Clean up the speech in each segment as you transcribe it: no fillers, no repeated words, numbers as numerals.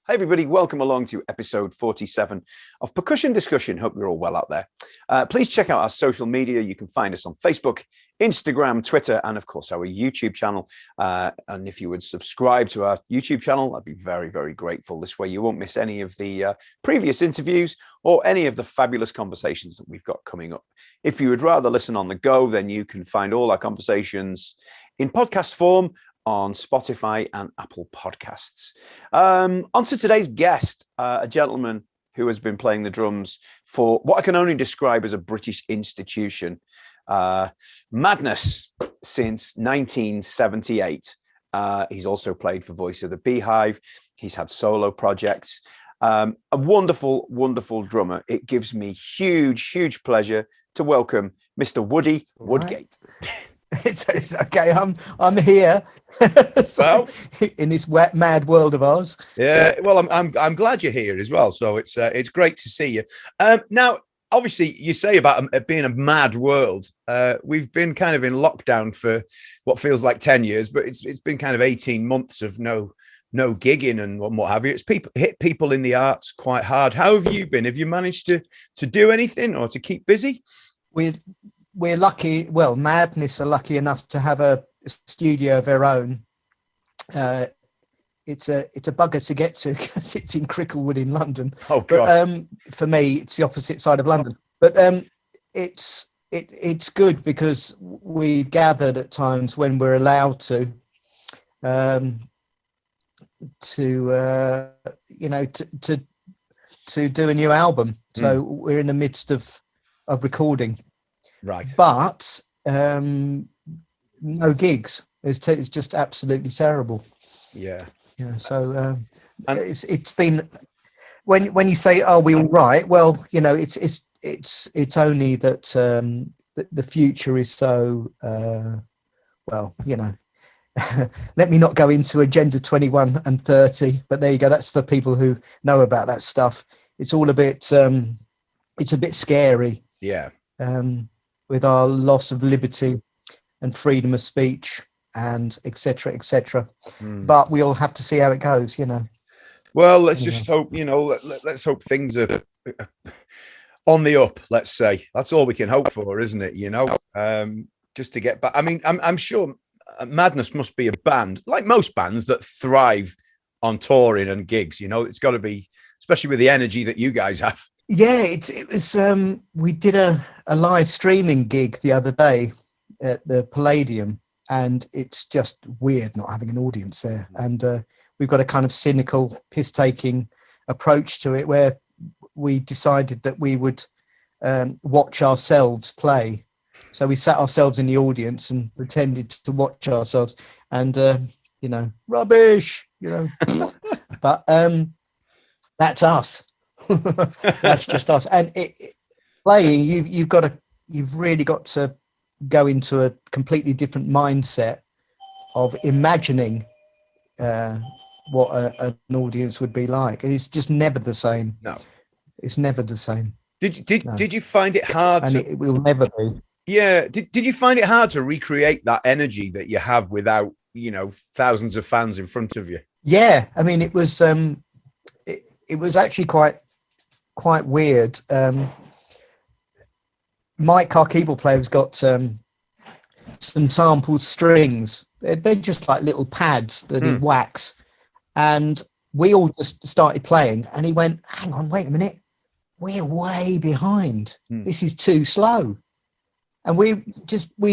Hi, everybody. Welcome along to episode 47 of Percussion Discussion. Hope you're all well out there. Please check out our social media. You can find us on Facebook, Instagram, Twitter, and of course, our YouTube channel. And if you would subscribe to our YouTube channel, I'd be very, very grateful. This way you won't miss any of the previous interviews or any of the fabulous conversations that we've got coming up. If you would rather listen on the go, then you can find all our conversations in podcast form on Spotify and Apple Podcasts. On to today's guest, a gentleman who has been playing the drums for what I can only describe as a British institution, Madness, since 1978. He's also played for Voice of the Beehive. He's had solo projects. A wonderful, wonderful drummer. It gives me huge pleasure to welcome Mr. Woodgate. It's okay. I'm here. So, in this wet, mad world of ours. Yeah. Well, I'm glad you're here as well. So it's great to see you. Now, obviously, you say about it being a mad world. We've been kind of in lockdown for what feels like 10 years, but it's been kind of 18 months of no gigging and what have you. It's hit people in the arts quite hard. How have you been? Have you managed to do anything or to keep busy? We're lucky. Well, Madness are lucky enough to have a studio of their own. It's a bugger to get to because it's in Cricklewood in London. Oh God! But for me, it's the opposite side of London. But it's good because we gathered at times when we're allowed to do a new album. So we're in the midst of recording. Right. But no gigs. It's just absolutely terrible. Yeah. So it's been when you say, "Are we all right?" Well, it's only that the future is so let me not go into Agenda 21 and 30, but there you go. That's for people who know about that stuff. It's all a bit it's a bit scary. Yeah. With our loss of liberty and freedom of speech and etc. But we all have to see how it goes, Well, let's just hope, let's hope things are on the up, let's say. That's all we can hope for, isn't it? Just to get back. I mean, I'm sure Madness must be a band, like most bands, that thrive on touring and gigs. It's got to be, especially with the energy that you guys have. Yeah, it was. We did a live streaming gig the other day at the Palladium, and it's just weird not having an audience there. And we've got a kind of cynical, piss-taking approach to it, where we decided that we would watch ourselves play. So we sat ourselves in the audience and pretended to watch ourselves, and rubbish, But that's us. That's just us. And playing, you've really got to go into a completely different mindset of imagining what an audience would be like, and it's just never the same. No, it's never the same. Did you find it hard? And it will never be. Yeah. Did you find it hard to recreate that energy that you have without thousands of fans in front of you? Yeah, I mean, it was actually quite weird. Mike, our keyboard player, has got some sampled strings. They're just like little pads that he whacks, and we all just started playing, and he went, "Hang on, wait a minute, we're way behind. This is too slow." And we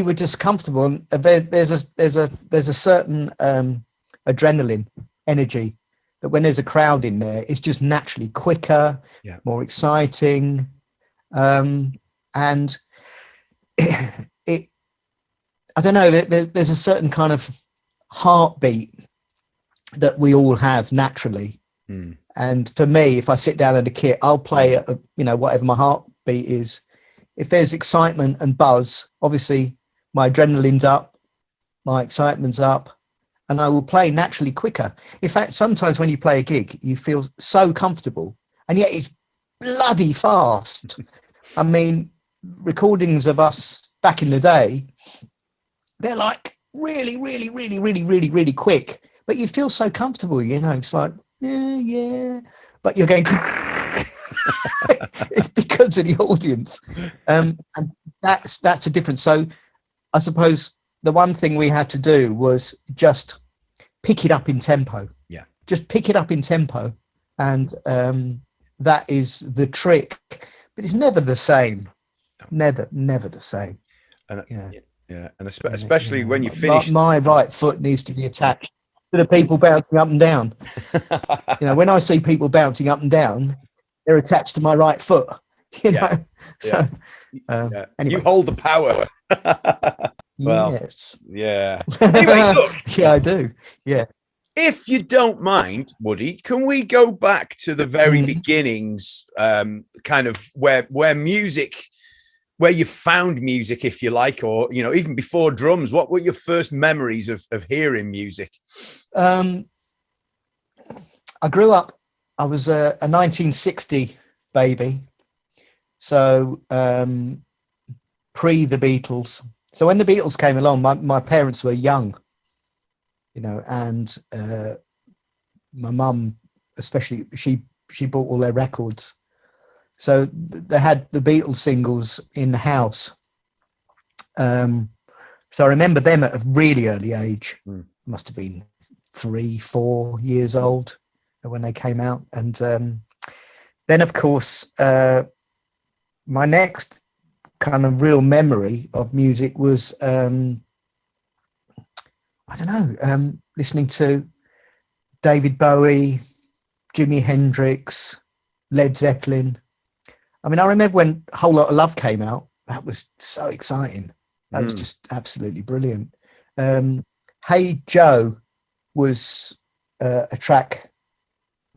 were just comfortable. And there's a certain adrenaline energy that when there's a crowd in there, it's just naturally quicker, more exciting. And I don't know, there's a certain kind of heartbeat that we all have naturally. And for me, if I sit down at a kit, I'll play, whatever my heartbeat is. If there's excitement and buzz, obviously my adrenaline's up, my excitement's up, and I will play naturally quicker. In fact, sometimes when you play a gig, you feel so comfortable, and yet it's bloody fast. I mean, recordings of us back in the day, they're like really quick, but you feel so comfortable, it's like, yeah, but you're going. It's because of the audience, and that's a difference. So I suppose the one thing we had to do was just pick it up in tempo. Yeah, just pick it up in tempo, and that is the trick. But it's never the same. Never the same. and Yeah. yeah, and especially You know, when you finish. my right foot needs to be attached to the people bouncing up and down. You know, when I see people bouncing up and down, they're attached to my right foot. You know, so anyway, you hold the power. Well, yes, yeah. Anyway, look, yeah, I do. Yeah. if you don't mind, Woody, can we go back to the very beginnings, kind of where music, where you found music, if you like, or even before drums? What were your first memories of hearing music? I grew up. I was a 1960 baby, so pre the Beatles. So when the Beatles came along, my parents were young, and my mum, especially, she bought all their records. So they had the Beatles singles in the house. So I remember them at a really early age. Must have been 3-4 years old when they came out. And then, of course, my next kind of real memory of music was, listening to David Bowie, Jimi Hendrix, Led Zeppelin. I mean, I remember when A Whole Lot of Love came out. That was so exciting. That was just absolutely brilliant. Hey Joe was a track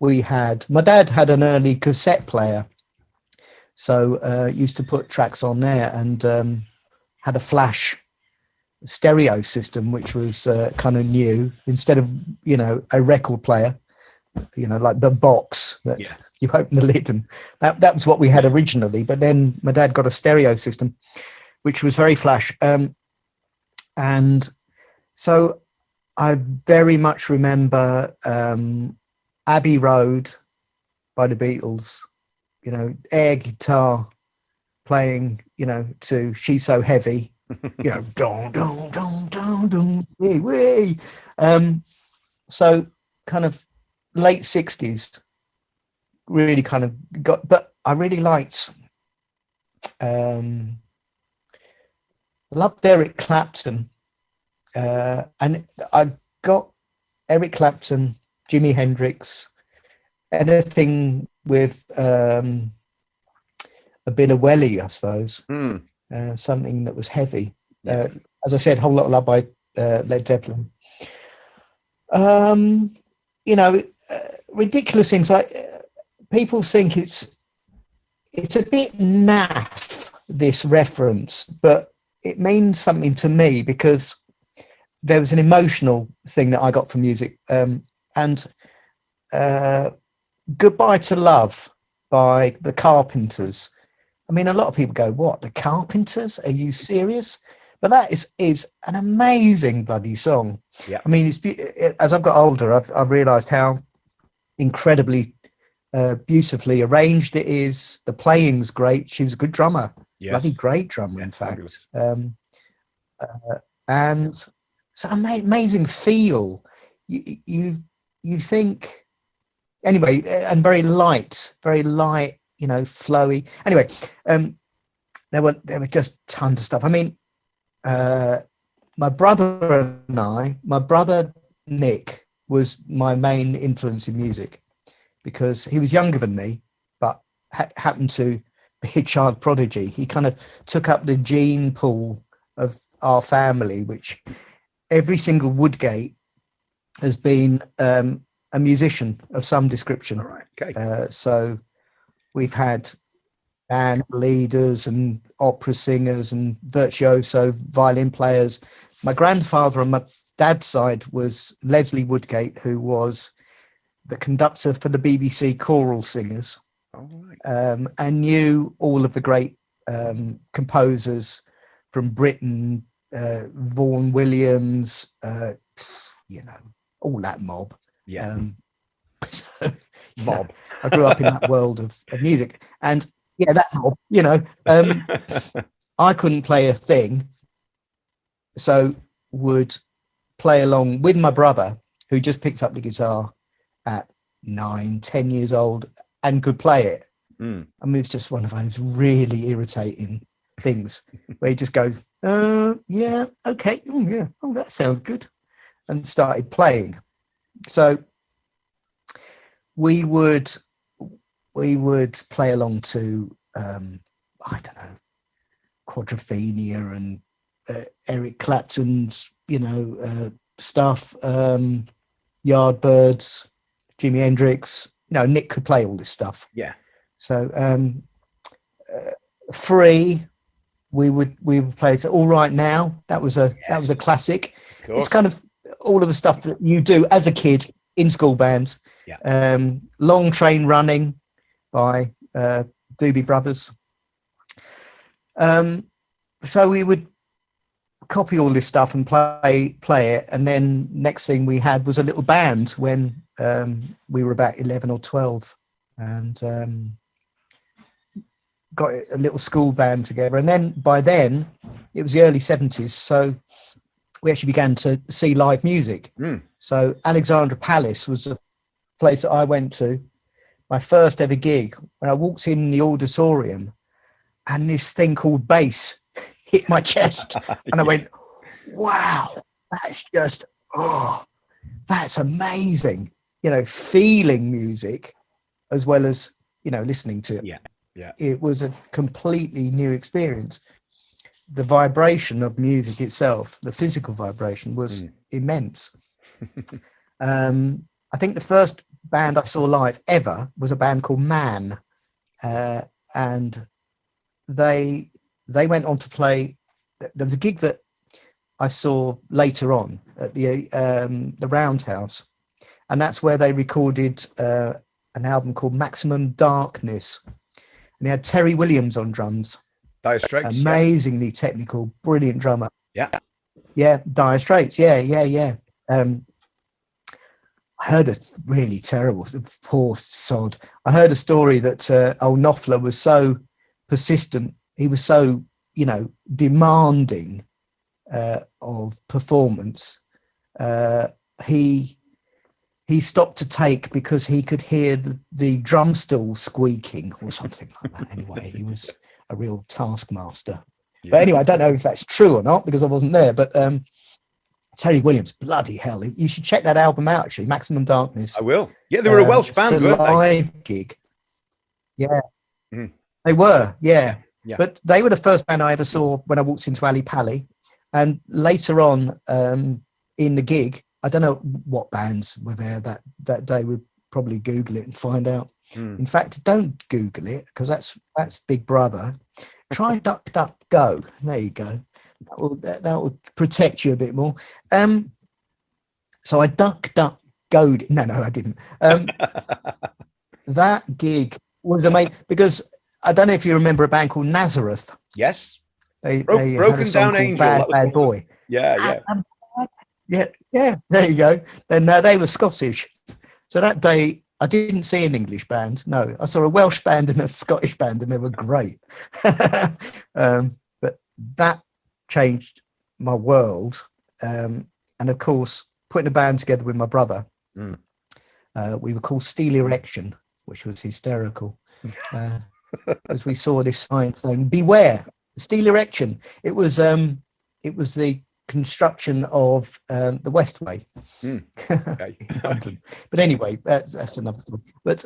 we had. My dad had an early cassette player, so used to put tracks on there, and had a flash stereo system, which was kind of new. Instead of a record player, like the box that you open the lid, and that was what we had originally. But then my dad got a stereo system, which was very flash, and so I very much remember Abbey Road by the Beatles, air guitar playing, to She's So Heavy, don, don, don, don, don, wee, wee. So kind of late 60s, really kind of got, but I really liked, loved Eric Clapton. And I got Eric Clapton, Jimi Hendrix, anything with a bit of welly, I suppose, something that was heavy. As I said, Whole Lot of Love by Led Zeppelin. Ridiculous things like people think it's a bit naff, this reference, but it means something to me because there was an emotional thing that I got from music, and Goodbye to Love by the Carpenters. I mean, a lot of people go, what, the Carpenters? Are you serious? But that is an amazing bloody song. Yeah. I mean, as I've got older, I've realised how incredibly beautifully arranged it is. The playing's great. She was a good drummer. Yes. Bloody great drummer, in fact. And it's an amazing feel. You think, anyway, and very light, flowy. Anyway, there were just tons of stuff. I mean, my brother Nick was my main influence in music because he was younger than me, but happened to be a child prodigy. He kind of took up the gene pool of our family, which every single Woodgate has been a musician of some description. All right. Okay. So we've had band leaders and opera singers and virtuoso violin players. My grandfather on my dad's side was Leslie Woodgate, who was the conductor for the BBC choral singers. All right. And knew all of the great composers from Britain, Vaughan Williams, all that mob. Yeah. So, Mob. I grew up in that world of music, and that mob, I couldn't play a thing, so would play along with my brother, who just picked up the guitar at 9, 10 years old and could play it. I mean, it's just one of those really irritating things where he just goes, yeah, okay, yeah, oh, that sounds good, and started playing. So we would play along to I don't know, Quadrophenia and Eric Clapton's stuff, Yardbirds, Jimi Hendrix. Nick could play all this stuff. Yeah. So Free, we would play to All Right Now. That was a classic. It's kind of all of the stuff that you do as a kid in school bands. Yeah. Long Train Running by Doobie Brothers. So we would copy all this stuff and play it, and then next thing we had was a little band when we were about 11 or 12, and got a little school band together. And then by then it was the early 70s, so we actually began to see live music. So Alexandra Palace was a place that I went to, my first ever gig, when I walked in the auditorium and this thing called bass hit my chest. And I went, wow, that's just, that's amazing. Feeling music as well as, listening to it. Yeah. Yeah. It was a completely new experience. The vibration of music itself, the physical vibration, was immense. I think the first band I saw live ever was a band called Man, and they went on to play. There was a gig that I saw later on at the Roundhouse, and that's where they recorded an album called Maximum Darkness, and they had Terry Williams on drums. Dire Straits, amazingly technical, brilliant drummer. Yeah, Dire Straits. Yeah. I heard a really terrible, poor sod. I heard a story that old Knopfler was so persistent. He was so, demanding of performance. He stopped to take because he could hear the drum stool squeaking or something like that. Anyway, he was a real taskmaster. Yeah. But anyway, I don't know if that's true or not because I wasn't there. But Terry Williams, bloody hell! You should check that album out. Actually, Maximum Darkness. I will. Yeah, they were a Welsh band, weren't they? Live gig. Yeah, they were. Yeah, but they were the first band I ever saw when I walked into Ali Pali, and later on in the gig, I don't know what bands were there that day. We'd probably Google it and find out. In fact, don't Google it because that's Big Brother. Try Duck Duck Go. There you go. That will protect you a bit more. So I Duck Duck Go'd. No, I didn't. That gig was amazing because I don't know if you remember a band called Nazareth. Yes. They Broken had a song Down Angel. Bad Boy. Yeah. Yeah. There you go. Then they were Scottish. So that day I didn't see an English band. No, I saw a Welsh band and a Scottish band, and they were great. But that changed my world. And of course, putting a band together with my brother, we were called Steel Erection, which was hysterical. As we saw this sign saying, "Beware, Steel Erection." It was the construction of the Westway in London. But anyway, that's another story. But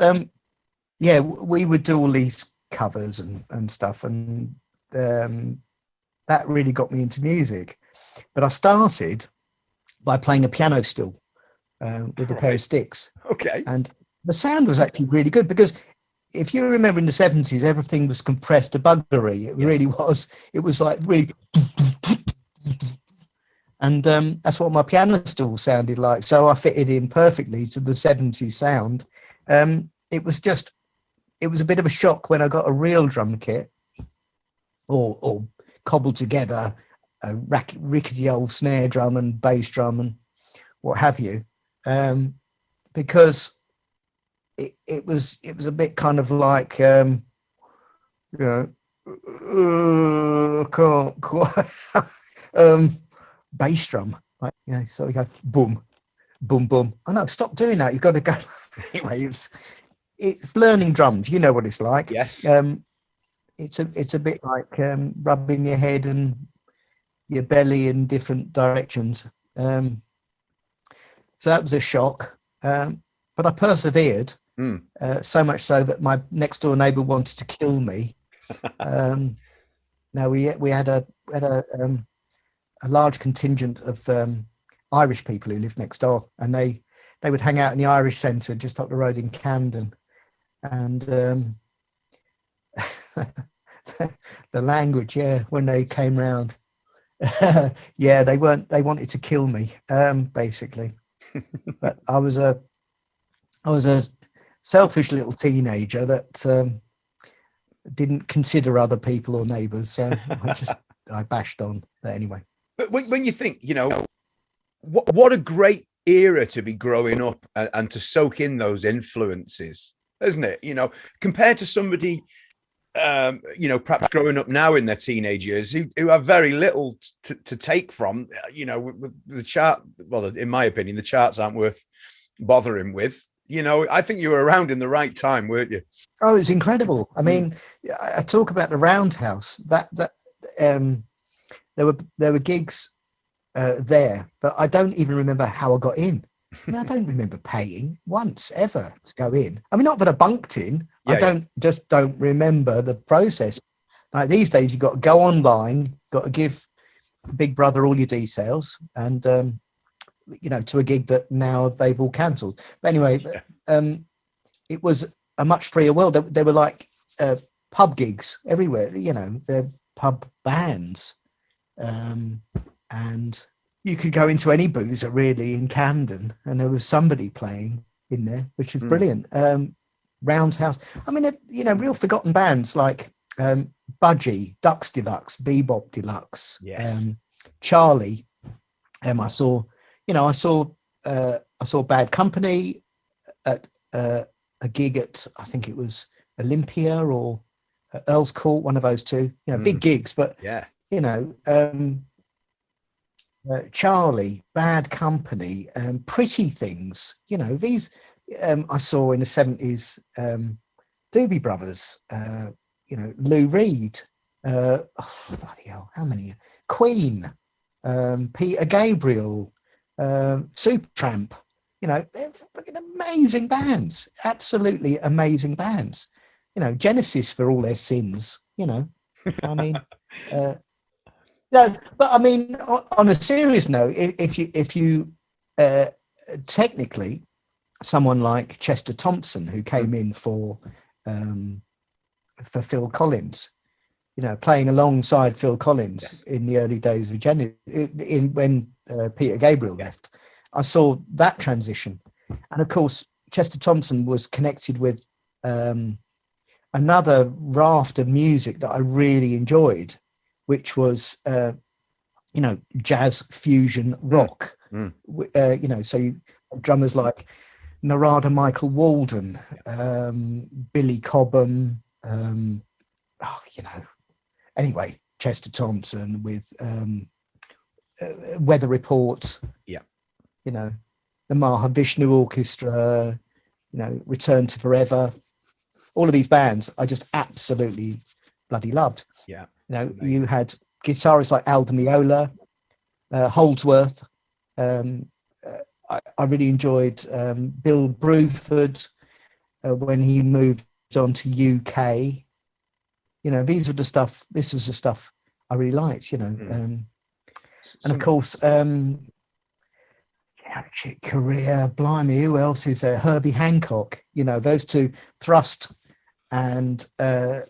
we would do all these covers and stuff, and that really got me into music. But I started by playing a piano stool with a pair of sticks. Okay. And the sound was actually really good because if you remember in the 70s, everything was compressed to buggery. It really was. It was like really... And that's what my piano stool sounded like. So I fitted in perfectly to the 70s sound. It was a bit of a shock when I got a real drum kit or cobbled together a rickety old snare drum and bass drum and what have you. Because it was a bit kind of like I can't quite bass drum, like, so we go boom, boom, boom. Oh no, stop doing that. You've got to go. Anyway, it's learning drums. You know what it's like. Yes. It's a bit like rubbing your head and your belly in different directions. So that was a shock, but I persevered. So much so that my next door neighbour wanted to kill me. Now we had a large contingent of Irish people who lived next door, and they would hang out in the Irish Centre just up the road in Camden, and the language, when they came round, they wanted to kill me, basically. But I was a selfish little teenager that didn't consider other people or neighbours, so I bashed on. But anyway, but when you think, what a great era to be growing up and to soak in those influences, isn't it? Compared to somebody perhaps growing up now in their teenage years who have very little to take from, with the chart. Well, in my opinion, the charts aren't worth bothering with. I think you were around in the right time, weren't you? Oh, it's incredible. I mean, I talk about the Roundhouse. That there were gigs there, but I don't even remember how I got in. I mean, I don't remember paying once ever to go in. I mean, not that I bunked in. Just don't remember the process. Like these days, you've got to go online, got to give Big Brother all your details, and to a gig that now they've all cancelled. But anyway, it was a much freer world. There were like pub gigs everywhere. They're pub bands, and you could go into any boozer really in Camden, and there was somebody playing in there, which was brilliant. Roundhouse. I mean, real forgotten bands like Budgie, Ducks Deluxe, Bebop Deluxe, yes. Charlie. I saw Bad Company at a gig at, I think it was Olympia or Earl's Court, one of those two. Big gigs, but Charlie, Bad Company, Pretty Things. These I saw in the 70s. Doobie Brothers, Lou Reed. Bloody hell, how many? Queen. Peter Gabriel, Supertramp, they're fucking amazing bands, absolutely amazing bands. Genesis for all their sins. I mean, no, but I mean, on a serious note, if you technically, someone like Chester Thompson, who came in for Phil Collins. Playing alongside Phil Collins in the early days of Genesis, when Peter Gabriel left, I saw that transition. And of course, Chester Thompson was connected with another raft of music that I really enjoyed, which was, jazz fusion rock. So drummers like Narada Michael Walden, Billy Cobham, anyway, Chester Thompson with Weather Report, the Mahavishnu Orchestra, Return to Forever, all of these bands I just absolutely bloody loved. You had guitarists like Al Di Meola, Holdsworth. I really enjoyed Bill Bruford when he moved on to UK. This was the stuff I really liked, and of course, Korea, blimey, who else is there? Herbie Hancock, those two, Thrust and, God,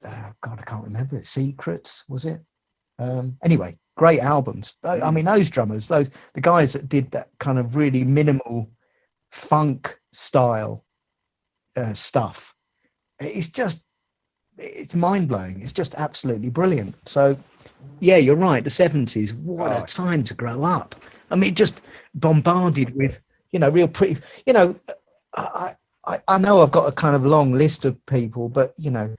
I can't remember it. Secrets, was it? Anyway, great albums. I mean, those drummers, the guys that did that kind of really minimal funk style stuff, it's mind-blowing. It's just absolutely brilliant. So yeah, you're right, the 70s, what a time to grow up. I mean, just bombarded with real pretty, I know I've got a kind of long list of people, but you know,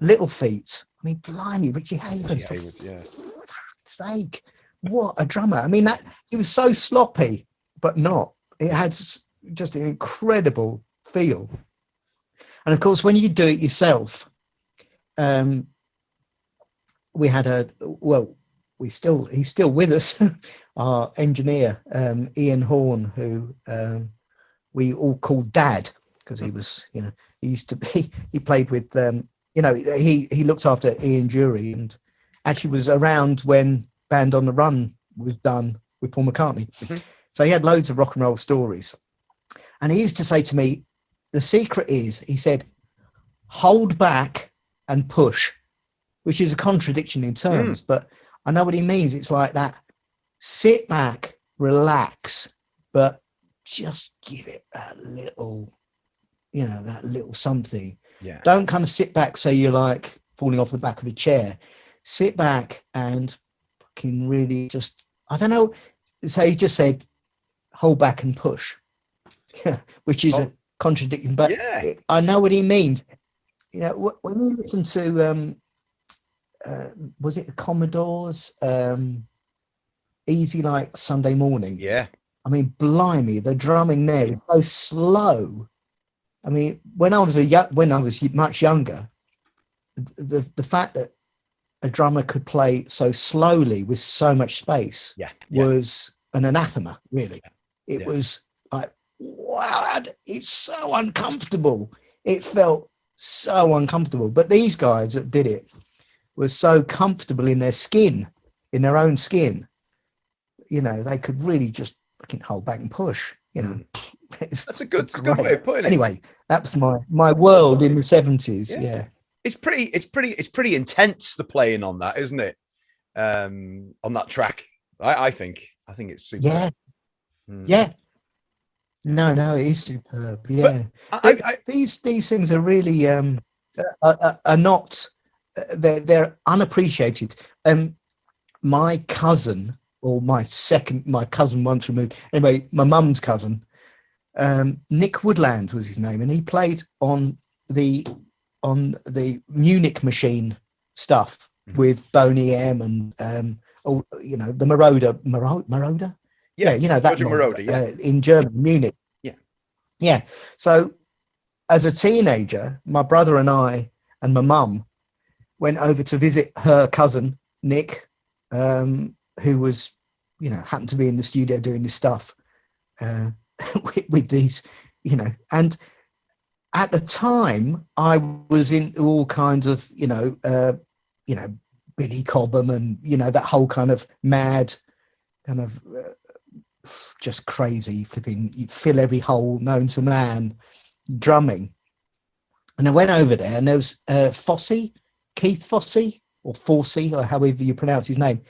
Little Feat. I mean, blimey, Richie Havens, for fuck's sake, what a drummer! I mean, that he was so sloppy, but not. It had just an incredible feel. And of course, when you do it yourself, we had he's still with us, our engineer, Ian Horn, who we all called Dad, because he was, you know, he played with, you know, he looked after Ian Dury, and actually was around when Band on the Run was done with Paul McCartney. Mm-hmm. So he had loads of rock and roll stories. And he used to say to me, the secret is, he said, hold back and push, which is a contradiction in terms, but I know what he means. It's like that, sit back, relax, but just give it a little, you know, that little something. Yeah. Don't kind of sit back so you're like falling off the back of a chair. Sit back and fucking really just, I don't know. So he just said, hold back and push, which is a contradiction, but I know what he means. You know, when you listen to, was it the Commodores, Easy Like Sunday Morning? Yeah. I mean, blimey, the drumming there is so slow. I mean, when I was much younger, the fact that a drummer could play so slowly with so much space was an anathema, really. It was like, wow, it's so uncomfortable. It felt so uncomfortable. But these guys that did it were so comfortable in their skin, in their own skin. You know, they could really just fucking hold back and push, you know. That's a good way of putting it. Anyway, that's my world in the 70s. Yeah. It's pretty intense, the playing on that, isn't it? On that track. I think it's super. Yeah. Yeah. No, it is superb. Yeah. These things are really are not, they're unappreciated. My cousin, or my cousin once removed, anyway, my mum's cousin, Nick Woodland was his name, and he played on the Munich machine stuff with Boney M and you know, the Marauder. Yeah, you know that Marauder, in German, Munich. Yeah. So as a teenager, my brother and I and my mum went over to visit her cousin Nick, who was, you know, happened to be in the studio doing this stuff with these, you know. And at the time, I was in all kinds of, you know, Billy Cobham and, you know, that whole kind of mad, kind of just crazy flipping, you fill every hole known to man drumming. And I went over there, and there was Keith Fossey, or Forsey, or however you pronounce his name.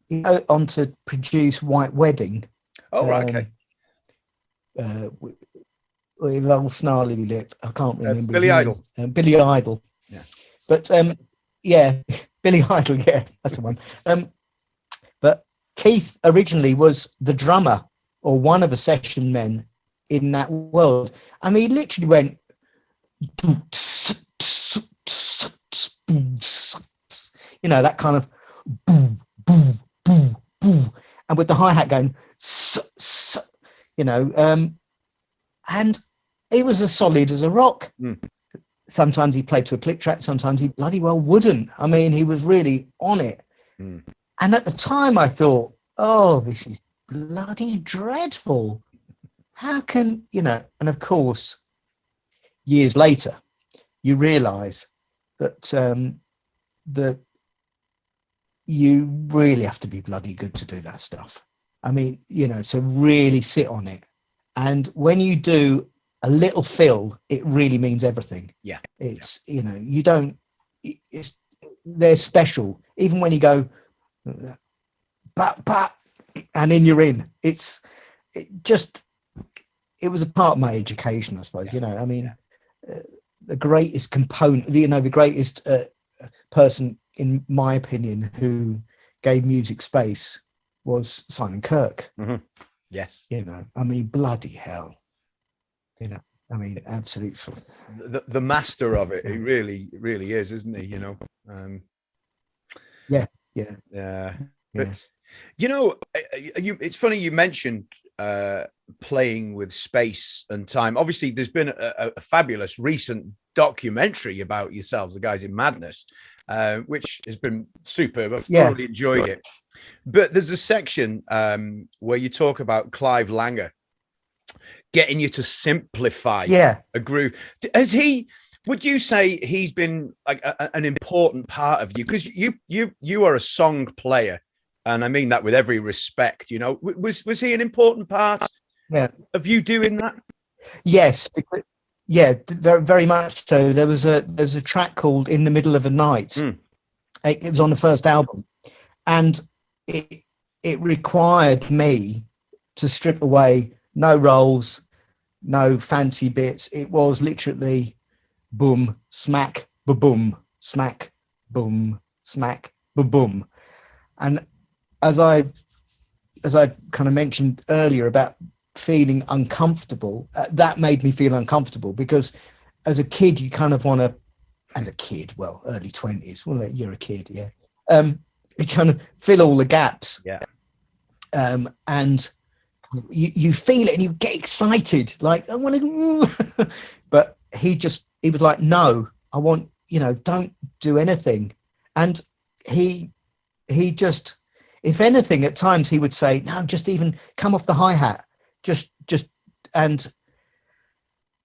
He went on to produce White Wedding. Oh, right, okay. With old snarly lip, I can't remember. Billy Idol. Billy Idol. Yeah. But yeah, Billy Idol. Yeah, that's the one. But Keith originally was the drummer, or one of the session men in that world. I mean, he literally went, you know, that kind of boom, boom, boom, boom, and with the hi-hat going, you know, and he was as solid as a rock. Sometimes he played to a click track, sometimes he bloody well wouldn't. I mean, he was really on it. And at the time I thought, oh, this is bloody dreadful. How can, you know, and of course, years later, you realize that that you really have to be bloody good to do that stuff. I mean, you know, to really sit on it. And when you do a little fill, it really means everything. Yeah. It's, you know, you don't, they're special. Even when you go, but, and then you're in. It was a part of my education, I suppose. You know, I mean, the greatest component, you know, the greatest person, in my opinion, who gave music space was Simon Kirke. Yes. You know, I mean, bloody hell. You know, I mean, absolutely. The master of it. He really is, isn't he? Yeah. But it's funny you mentioned playing with space and time. Obviously, there's been a fabulous recent documentary about yourselves, the guys in Madness, which has been superb. I've thoroughly enjoyed it. But there's a section where you talk about Clive Langer getting you to simplify a groove. Would you say he's been like an important part of you? Because you are a song player, and I mean that with every respect. Was he an important part of you doing that? Yes, very, very much so. There was a track called "In the Middle of a Night." It was on the first album, and it required me to strip away no rolls, no fancy bits. It was literally boom, smack, ba-boom, smack, boom, smack, ba-boom. And as I kind of mentioned earlier about feeling uncomfortable, that made me feel uncomfortable, because as a kid, you kind of want to, early 20s, well, you're a kid, you kind of fill all the gaps. And you feel it and you get excited, like, I want to, but he was like, no, I want, don't do anything. And he just, if anything, at times he would say, no, just even come off the hi-hat, just, and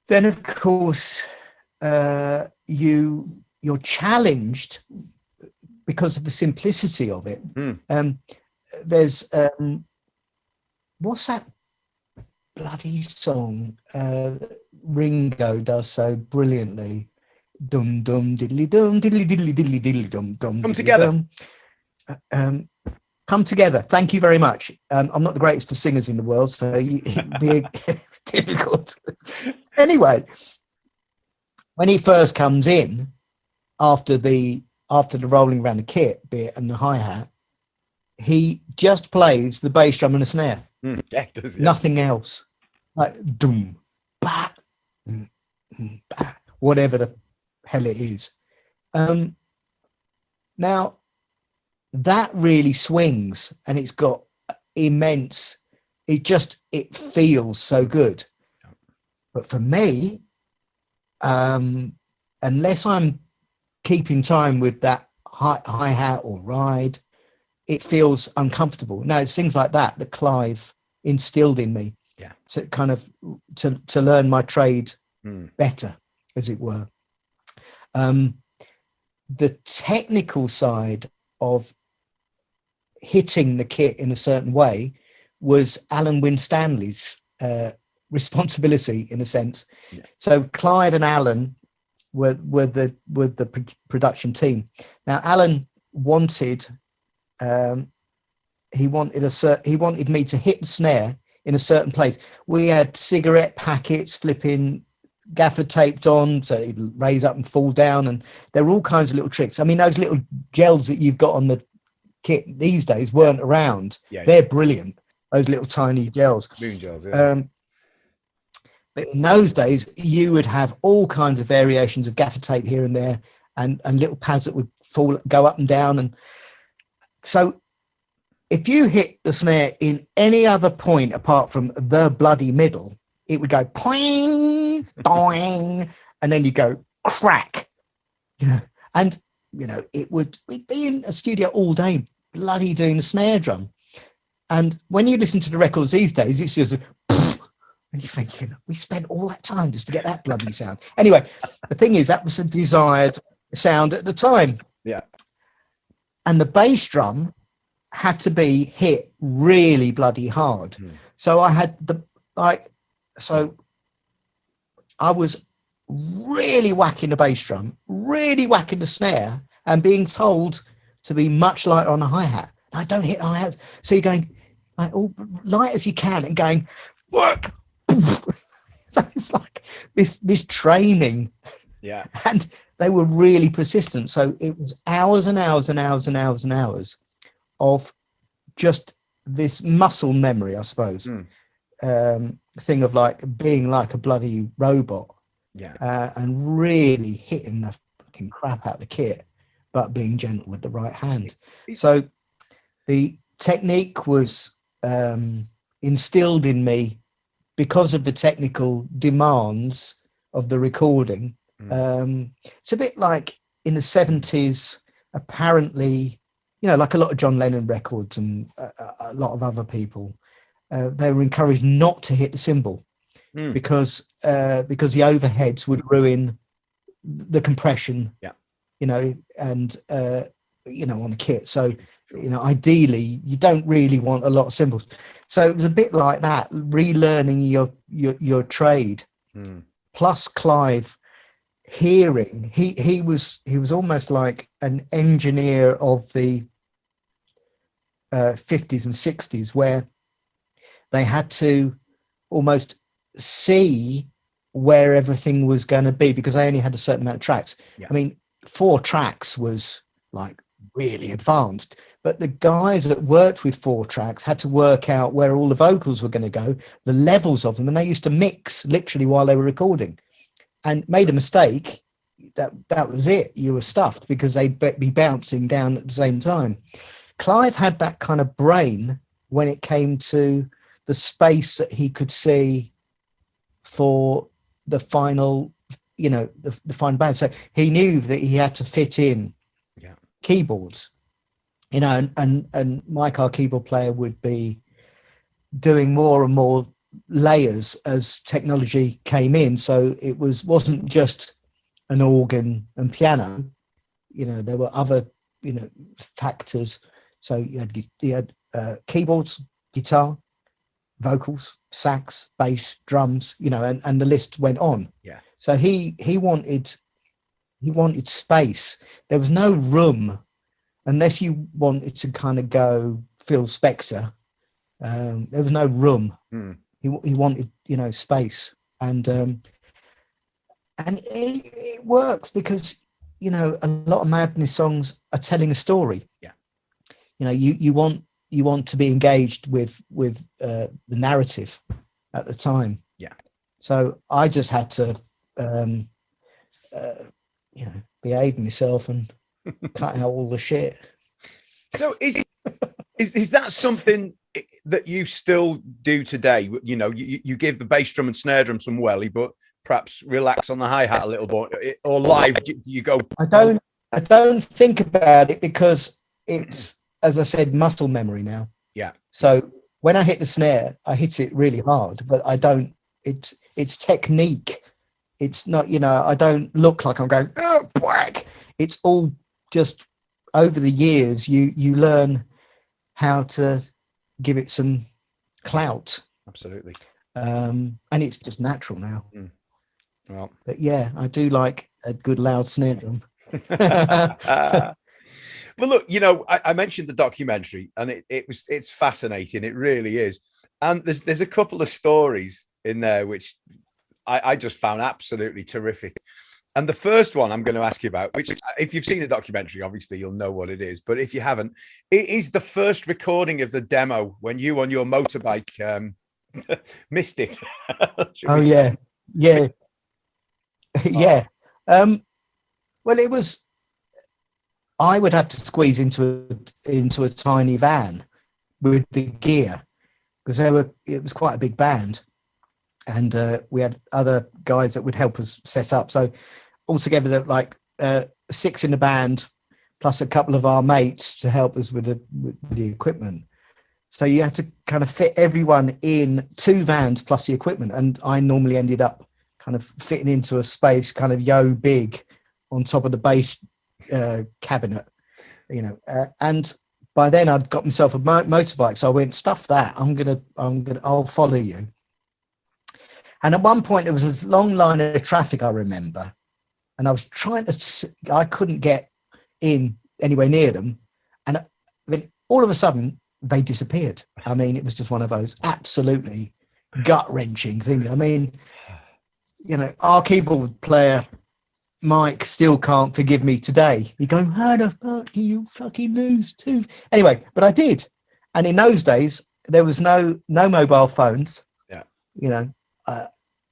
then of course, you're challenged because of the simplicity of it. There's, what's that bloody song Ringo does so brilliantly? Dum dum diddly dum diddly diddly diddly diddly dum dum. Come together. Come together. Thank you very much. I'm not the greatest of singers in the world, so it'd be difficult. Anyway, when he first comes in after the rolling around the kit bit and the hi-hat, he just plays the bass drum and the snare. Nothing else. Like doom, bah, bah, whatever the hell it is. Now that really swings, and it's got immense. It feels so good. But for me, unless I'm keeping time with that hi-hat or ride, it feels uncomfortable. Now it's things like that Clive instilled in me to kind of to learn my trade better, as it were. The technical side of hitting the kit in a certain way was Alan Winstanley's responsibility, in a sense. So Clive and Alan were the production team. Now Alan wanted he wanted me to hit the snare in a certain place. We had cigarette packets flipping gaffer taped on so it'd raise up and fall down, and there were all kinds of little tricks. I mean, those little gels that you've got on the kit these days weren't around. They're brilliant, those little tiny gels, moon gels. But in those days you would have all kinds of variations of gaffer tape here and there, and little pads that would go up and down. And so if you hit the snare in any other point apart from the bloody middle, it would go poing, doing, and then you go crack, and we'd be in a studio all day bloody doing the snare drum. And when you listen to the records these days, it's just and you're thinking, we spent all that time just to get that bloody sound. Anyway, the thing is, that was the desired sound at the time. And the bass drum had to be hit really bloody hard. So I had so I was really whacking the bass drum, really whacking the snare, and being told to be much lighter on the hi-hat. I don't hit hi-hats. So you're going like all light as you can and going, work. So it's like this training. And they were really persistent. So it was hours and hours and hours and hours and hours of just this muscle memory, I suppose. thing of like being like a bloody robot, and really hitting the fucking crap out of the kit, but being gentle with the right hand. So the technique was instilled in me because of the technical demands of the recording. It's a bit like in the 70s, apparently, like a lot of John Lennon records and a lot of other people, they were encouraged not to hit the cymbal because the overheads would ruin the compression, and on the kit. So, ideally, you don't really want a lot of cymbals. So it was a bit like that, relearning your trade. Plus Clive hearing, he was almost like an engineer of the 50s and 60s, where they had to almost see where everything was going to be because they only had a certain amount of tracks. I mean, 4 tracks was like really advanced, but the guys that worked with 4 tracks had to work out where all the vocals were going to go, the levels of them, and they used to mix literally while they were recording, and made a mistake, that was it. You were stuffed because they'd be bouncing down at the same time. Clive had that kind of brain when it came to the space that he could see for the final, the final band. So he knew that he had to fit in keyboards, and Mike, our keyboard player, would be doing more and more layers as technology came in. So it wasn't just an organ and piano, there were other, factors. So you had keyboards, guitar, vocals, sax, bass, drums, and the list went on. So he wanted space. There was no room unless you wanted to kind of go Phil Spector. There was no room. He wanted, space, and it works because a lot of Madness songs are telling a story. You want to be engaged with the narrative at the time. So I just had to behave myself and cut out all the shit. So is that something that you still do today? You give the bass drum and snare drum some welly, but perhaps relax on the hi-hat a little bit, or live you go? I don't think about it because it's, as I said, muscle memory now. So when I hit the snare, I hit it really hard, but I don't, it's technique. It's not, I don't look like I'm going, oh, whack. It's all just over the years, you learn how to give it some clout. Absolutely. And it's just natural now. Well, but yeah, I do like a good loud snare drum. But look, I mentioned the documentary, and it's fascinating. It really is. And there's a couple of stories in there which I just found absolutely terrific. And the first one I'm going to ask you about, which, if you've seen the documentary, obviously you'll know what it is. But if you haven't, it is the first recording of the demo when you on your motorbike missed it. Oh yeah. Yeah. Well, it was. I would have to squeeze into a tiny van with the gear because it was quite a big band, and we had other guys that would help us set up. So altogether, like 6 in the band, plus a couple of our mates to help us with the equipment. So you had to kind of fit everyone in 2 vans plus the equipment, and I normally ended up kind of fitting into a space kind of big on top of the bass cabinet, and by then I'd got myself a motorbike, so I went, stuff that, I'll follow you. And at one point there was a long line of traffic, I remember, and I was I couldn't get in anywhere near them, and then all of a sudden they disappeared. I mean, it was just one of those absolutely gut-wrenching things. I mean, our keyboard player Mike still can't forgive me today. He going, how the fuck do you fucking lose 2? Anyway, but I did. And in those days, there was no mobile phones. Yeah. you know,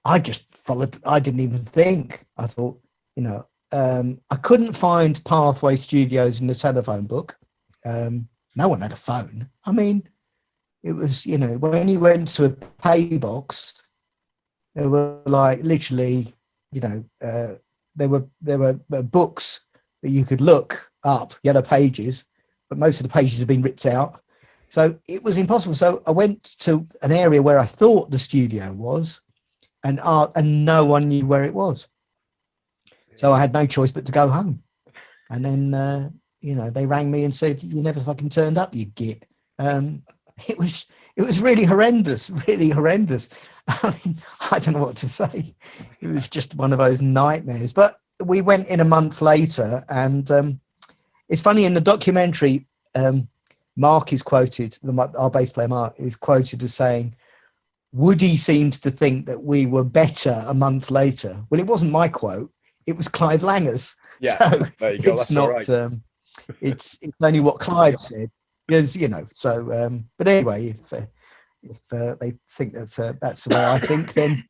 I just followed. I didn't even think. I thought, I couldn't find Pathway Studios in the telephone book. No one had a phone. I mean, it was, when you went to a pay box, there were like literally, there were books that you could look up, yellow pages, but most of the pages had been ripped out. So it was impossible. So I went to an area where I thought the studio was, and no one knew where it was. So I had no choice but to go home. And then, they rang me and said, "You never fucking turned up, you git." It was really horrendous, really horrendous. I mean, I don't know what to say. It was just one of those nightmares. But we went in a month later, and it's funny, in the documentary, Mark is quoted, our bass player Mark is quoted as saying, "Woody seems to think that we were better a month later." Well, it wasn't my quote. It was Clive Langer's. Yeah, so there you go. it's That's not. right. It's only what Clive said. Because, So, but anyway, if they think that's the way I think, then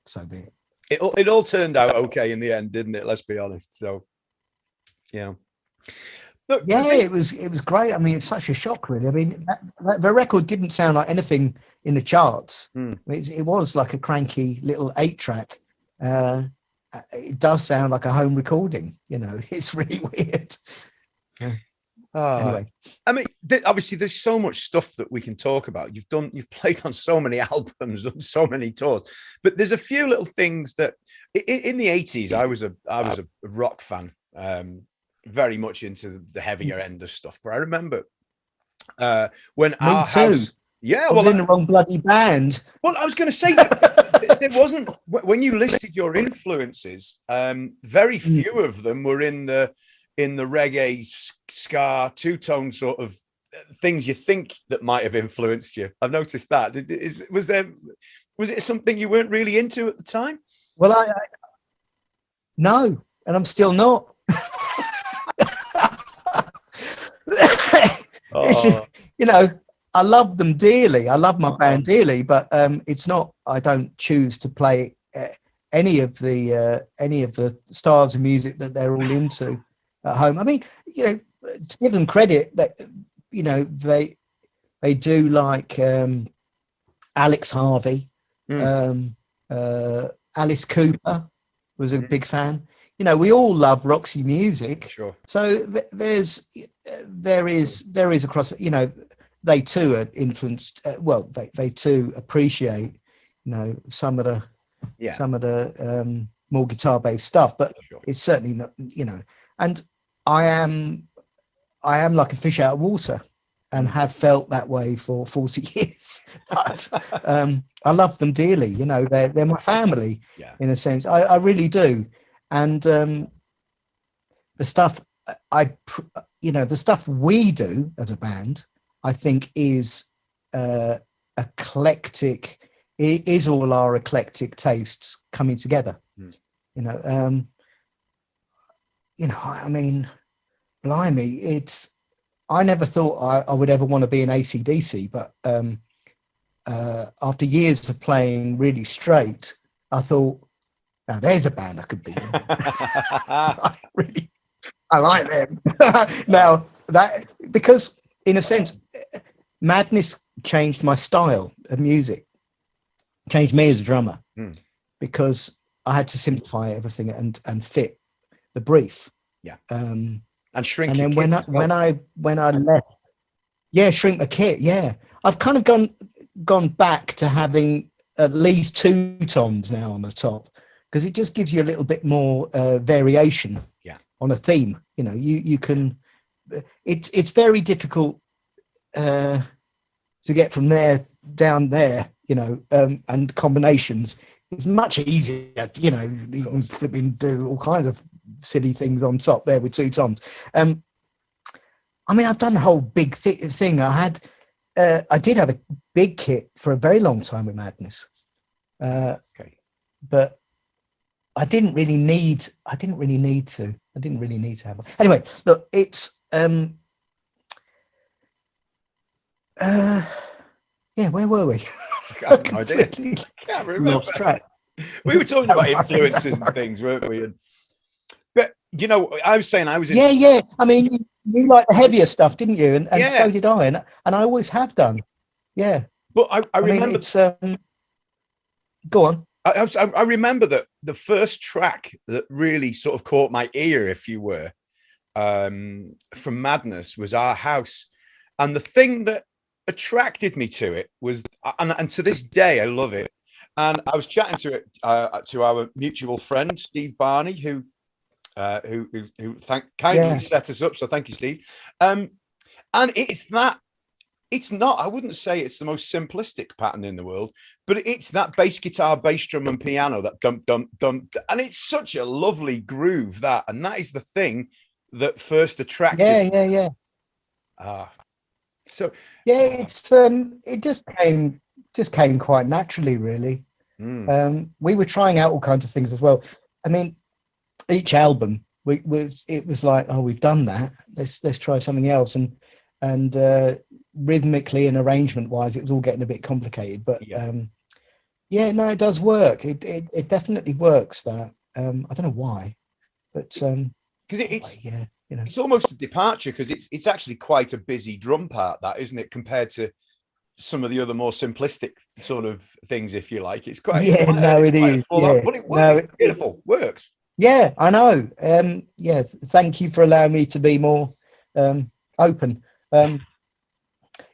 so be it. It all turned out okay in the end, didn't it? Let's be honest. So, yeah. Look, yeah, it was great. I mean, it's such a shock, really. I mean, the record didn't sound like anything in the charts. It was like a cranky little 8-track. It does sound like a home recording. It's really weird. Yeah. Anyway, I mean, obviously, there's so much stuff that we can talk about. You've played on so many albums, on so many tours, but there's a few little things that in the 80s, I was a rock fan, very much into the heavier end of stuff. But I remember when me our too. house, I was in the wrong bloody band. Well, I was going to say it wasn't when you listed your influences. Very few of them were in the reggae, ska, two-tone sort of things you think that might have influenced you. I've noticed that. Was it something you weren't really into at the time? Well, I no, and I'm still not. I love them dearly. I love my band dearly, but it's not. I don't choose to play any of the styles of music that they're all into at home. I mean, to give them credit, that they do like Alex Harvey, Alice Cooper was a big fan. We all love Roxy music. Sure. So there is across. They too are influenced. They too appreciate, some of the more guitar-based stuff. But it's certainly not, And I am like a fish out of water, and have felt that way for 40 years. But I love them dearly. They're my family in a sense. I really do. And the stuff the stuff we do as a band, I think is eclectic. It is all our eclectic tastes coming together. I mean, blimey, I never thought I would ever want to be an AC/DC, but after years of playing really straight, I thought, now there's a band I could be in. I like them. Now that, because in a sense, Madness changed my style of music, changed me as a drummer, because I had to simplify everything and fit the brief. Yeah. And shrink. And then when I left, shrink the kit. Yeah, I've kind of gone back to having at least 2 toms now on the top, because it just gives you a little bit more variation on a theme. You can. It's very difficult to get from there down there. And combinations. It's much easier. You can flipping do all kinds of silly things on top there with 2 toms. I mean, I've done the whole big thing. I did have a big kit for a very long time with Madness. But I didn't really need to have one. Anyway, look, it's Yeah, where were we? I have no idea. Can't remember. Lost track. We were talking about influences and things, weren't we? But you know, I was saying I was in. Yeah. I mean, you like the heavier stuff, didn't you? And Yeah. so did I, and I always have done. Yeah. But I remember. Mean, it's go on. I remember that the first track that really sort of caught my ear, if you were, from Madness was Our House. And the thing that attracted me to it was, and to this day, I love it. And I was chatting to our mutual friend, Steve Barney, who kindly set us up. So thank you, Steve. And it's not, I wouldn't say it's the most simplistic pattern in the world, but it's that bass guitar, bass drum and piano, that dump, dump, dump. And it's such a lovely groove, that. And that is the thing that first attracted. Yeah. So yeah, it's it just came quite naturally, really. We were trying out all kinds of things as well. I mean, each album it was like, oh, we've done that. Let's try something else. And rhythmically and arrangement wise, it was all getting a bit complicated. But no, it does work. It definitely works. That I don't know why, but because it's almost a departure, because it's actually quite a busy drum part, that, isn't it, compared to some of the other more simplistic sort of things, if you like. It's quite it is. But it works. It's beautiful. Works. Yeah, I know. Thank you for allowing me to be more open. I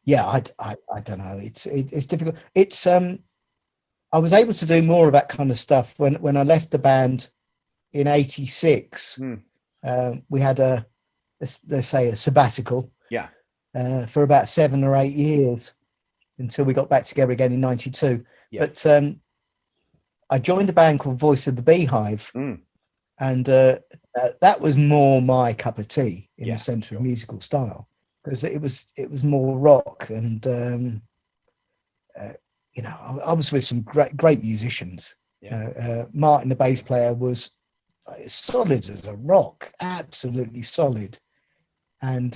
don't know. It's difficult. It's I was able to do more of that kind of stuff when I left the band in '86. We had let's say a sabbatical. Yeah. For about 7 or 8 years until we got back together again in '92. Yeah. But I joined a band called Voice of the Beehive, and that was more my cup of tea in the sense of musical style, because it was more rock, and I was with some great musicians. Martin, the bass player, was solid as a rock, absolutely solid, and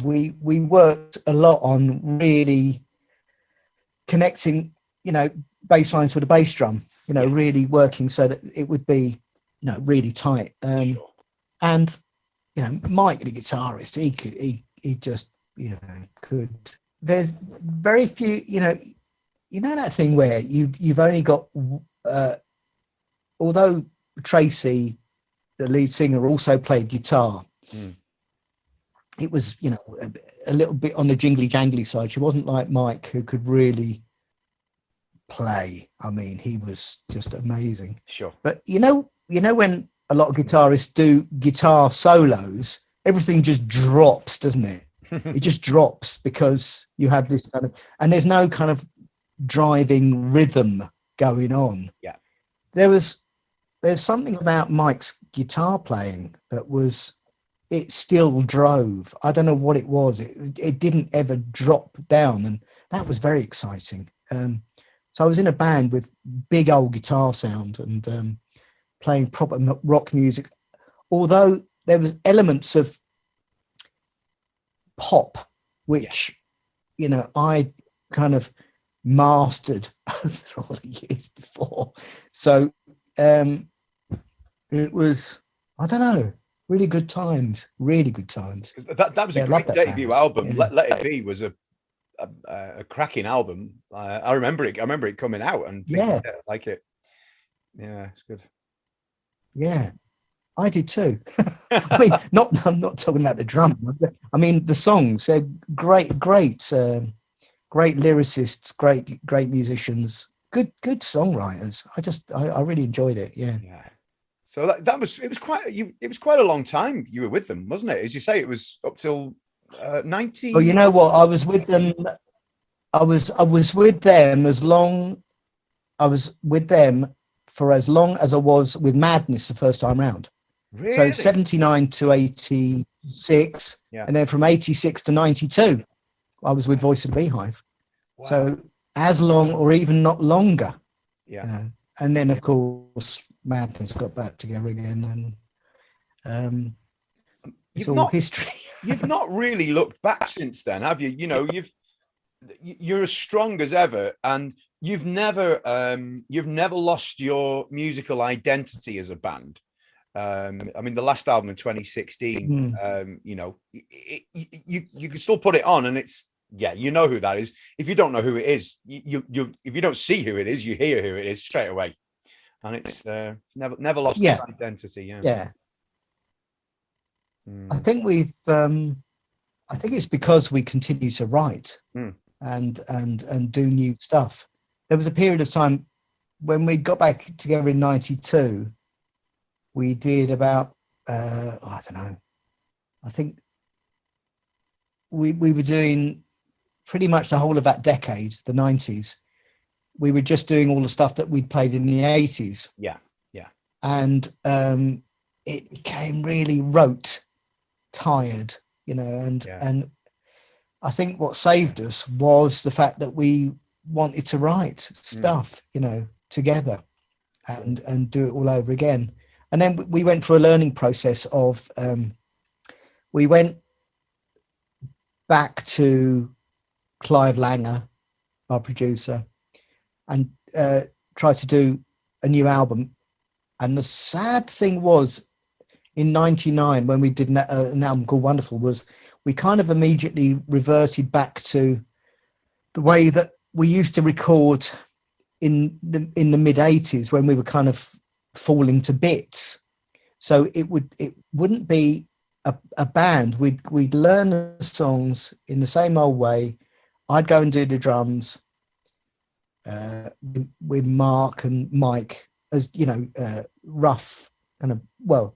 we worked a lot on really connecting, bass lines with a bass drum, really working so that it would be, really tight. And Mike, the guitarist, he just could. There's very few, that thing where you've only got although Tracy, the lead singer, also played guitar. It was, a little bit on the jingly jangly side. She wasn't like Mike, who could really play. I mean, he was just amazing. Sure. But when a lot of guitarists do guitar solos, everything just drops, doesn't it? It just drops because you have this kind of, and there's no kind of driving rhythm going on. Yeah. There's something about Mike's guitar playing that was, it still drove. I don't know what it was. It didn't ever drop down, and that was very exciting. So I was in a band with big old guitar sound and playing proper rock music, although there was elements of pop, which I kind of mastered over all the years before. So it was, I don't know, really good times. That was a great debut album. Yeah. Let It Be was a cracking album. I remember it coming out and thinking, I like it. Yeah, it's good. Yeah, I did too. I mean, I'm not talking about the drum. I mean, the songs, they're great lyricists, great musicians, good songwriters. I really enjoyed it. Yeah. So it was quite a long time you were with them, wasn't it? As you say, it was up till 90. Well, you know what? I was with them. I was with them as long. I was with them for as long as I was with Madness the first time round. Really? So 79 to 86, and then from 86 to 92, I was with Voice of the Beehive. Wow. So as long or even not longer. Yeah. And then of course Madness got back together again, and it's all history. You've not really looked back since then, have you? you're as strong as ever, and you've never lost your musical identity as a band. I mean, the last album in 2016, you know, you can still put it on, and it's, yeah, you know who that is. If you don't know who it is, you if you don't see who it is, you hear who it is straight away, and it's never lost its identity. Yeah. I think we've. I think it's because we continue to write and do new stuff. There was a period of time when we got back together in '92. We did about I don't know. I think we were doing pretty much the whole of that decade, the '90s. We were just doing all the stuff that we'd played in the '80s. Yeah. And it became really rote, tired, you know. And I think what saved us was the fact that we wanted to write stuff, you know, together and do it all over again. And then we went through a learning process of we went back to Clive Langer, our producer, and tried to do a new album. And the sad thing was, in '99, when we did an album called Wonderful, was we kind of immediately reverted back to the way that we used to record in the mid '80s, when we were kind of falling to bits. So it wouldn't be a band. We'd learn the songs in the same old way. I'd go and do the drums with Mark and Mike, as you know, rough kind of, well,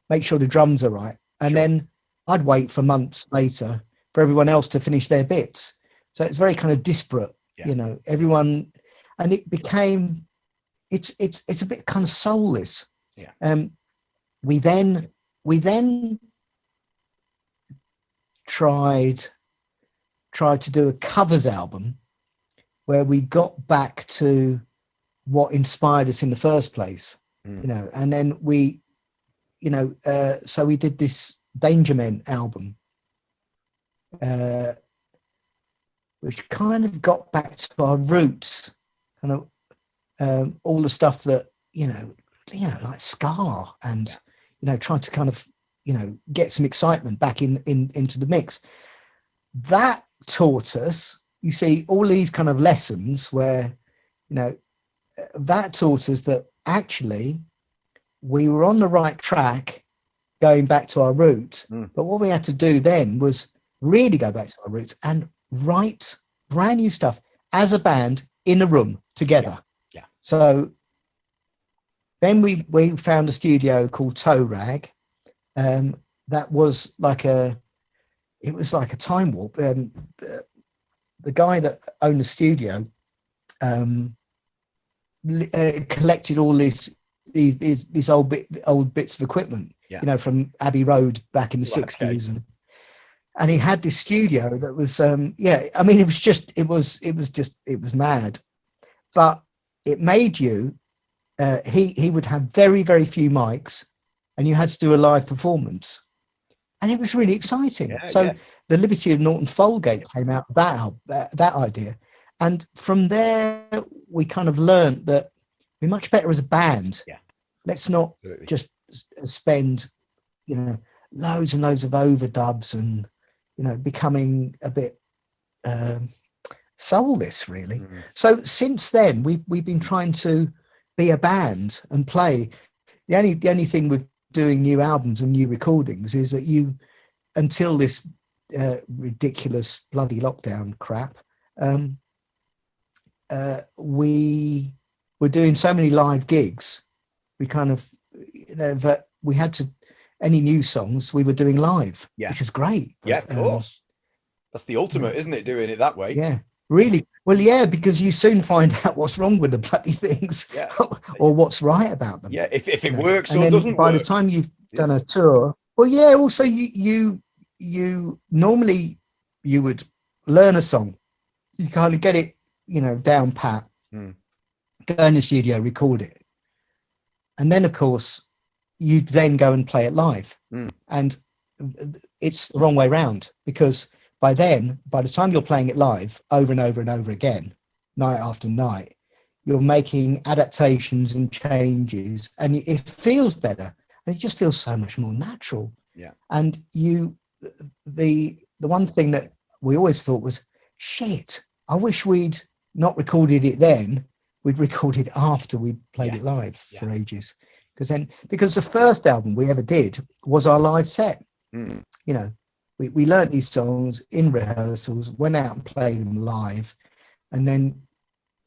make sure the drums are right, and then I'd wait for months later for everyone else to finish their bits. So it's very kind of disparate, you know, everyone, and it became it's a bit kind of soulless. We then tried to do a covers album where we got back to what inspired us in the first place, you know, and then we, you know, so we did this Danger Men album, which kind of got back to our roots, kind of all the stuff that, you know, like ska, and, you know, trying to kind of, you know, get some excitement back into the mix. That taught us, you see, all these kind of lessons where, you know, that taught us that actually we were on the right track going back to our roots. But what we had to do then was really go back to our roots and write brand new stuff as a band in a room together. So then we found a studio called Toe Rag. That was like a time warp. The guy that owned the studio collected all these old bits of equipment, you know, from Abbey Road back in the '60s, and he had this studio that was I mean, it was mad, but it made you he would have very, very few mics, and you had to do a live performance, and it was really exciting. The Liberty of Norton Folgate came out of that idea, and from there we kind of learned that we're much better as a band. Let's not just spend, you know, loads and loads of overdubs and, you know, becoming a bit soulless, really. So since then we've been trying to be a band and play. The only thing with doing new albums and new recordings is that you, until this ridiculous bloody lockdown crap, we were doing so many live gigs, we kind of, you know, that we had to, any new songs we were doing live, which was great. Of course. That's the ultimate, isn't it, doing it that way? Really. Well, because you soon find out what's wrong with the bloody things, or what's right about them. If it works and or then doesn't by work. the time you've done a tour, also you normally you would learn a song, you kind of get it, you know, down pat, go in the studio, record it, and then of course you then go and play it live. And it's the wrong way round, because by the time you're playing it live over and over and over again, night after night, you're making adaptations and changes, and it feels better, and it just feels so much more natural. Yeah. And the one thing that we always thought was, shit, I wish we'd not recorded it then. We'd recorded after we played it live for ages. Because the first album we ever did was our live set. You know, we learned these songs in rehearsals, went out and played them live, and then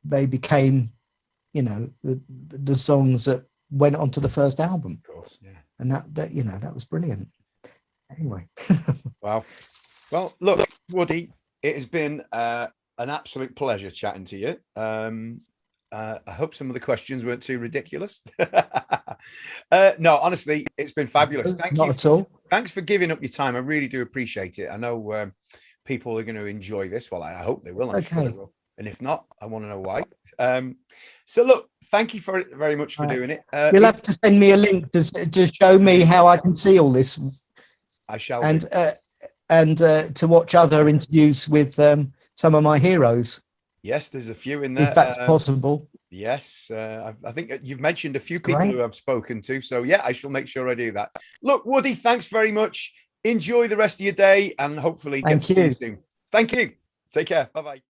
they became, you know, the songs that went onto the first album. Of course, yeah. And that you know, that was brilliant. Anyway. Wow. Well, look, Woody, it has been an absolute pleasure chatting to you. I hope some of the questions weren't too ridiculous. No, honestly, it's been fabulous. Thank you. Not at all. Thanks for giving up your time. I really do appreciate it. I know people are going to enjoy this. Well, I hope they will. I'm sure they will. And if not, I want to know why. So look, thank you very much for doing it. You'll have to send me a link to show me how I can see all this. I shall. And to watch other interviews with some of my heroes. Yes, there's a few in there. If that's possible. Yes, I think you've mentioned a few people who I've spoken to. So yeah, I shall make sure I do that. Look, Woody, thanks very much. Enjoy the rest of your day, and hopefully get to see you soon. Thank you. Take care. Bye-bye.